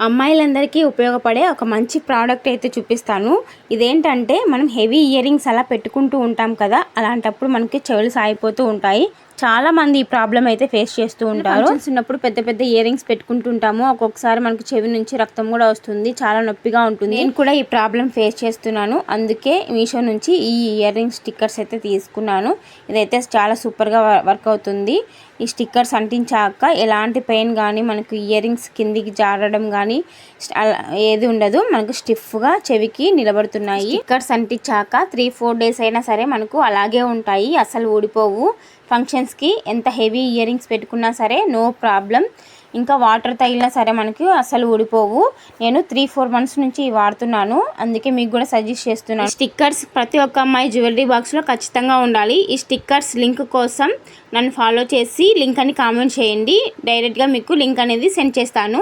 అమ్మాయిలందరికీ ఉపయోగపడే ఒక మంచి ప్రోడక్ట్ అయితే చూపిస్తాను. ఇదేంటంటే మనం హెవీ ఇయర్ రింగ్స్ అలా పెట్టుకుంటూ ఉంటాం కదా, అలాంటప్పుడు మనకి చెవులు సాగిపోతూ ఉంటాయి. చాలా మంది ఈ ప్రాబ్లం అయితే ఫేస్ చేస్తూ ఉంటారు. చిన్నప్పుడు పెద్ద పెద్ద ఇయర్ రింగ్స్ పెట్టుకుంటుంటాము, ఒక్కొక్కసారి మనకి చెవి నుంచి రక్తం కూడా వస్తుంది, చాలా నొప్పిగా ఉంటుంది. నేను కూడా ఈ ప్రాబ్లం ఫేస్ చేస్తున్నాను, అందుకే మీషో నుంచి ఈ ఇయర్ రింగ్ స్టిక్కర్స్ అయితే తీసుకున్నాను. ఇదైతే చాలా సూపర్గా వర్క్ అవుతుంది. ఈ స్టిక్కర్స్ అంటించాక ఎలాంటి పెయిన్ కానీ, మనకు ఇయర్ రింగ్స్ కిందికి జారడం కానీ ఏది ఉండదు. మనకు స్టిఫ్గా చెవికి నిలబడుతున్నాయి. స్టిక్కర్స్ అంటించాక 3-4 డేస్ అయినా సరే మనకు అలాగే ఉంటాయి, అసలు ఊడిపోవు. ఫంక్షన్స్కి ఎంత హెవీ ఇయర్ రింగ్స్ పెట్టుకున్నా సరే నో ప్రాబ్లం. ఇంకా వాటర్ తగిలినా సరే మనకి అసలు ఊడిపోవు. నేను 3-4 మంత్స్ నుంచి వాడుతున్నాను, అందుకే మీకు కూడా సజెస్ట్ చేస్తున్నాను. స్టిక్కర్స్ ప్రతి ఒక్క అమ్మాయి జ్యువెలరీ బాక్స్లో ఖచ్చితంగా ఉండాలి. ఈ స్టిక్కర్స్ లింక్ కోసం నన్ను ఫాలో చేసి లింక్ అని కామెంట్ చేయండి, డైరెక్ట్గా మీకు లింక్ అనేది సెండ్ చేస్తాను.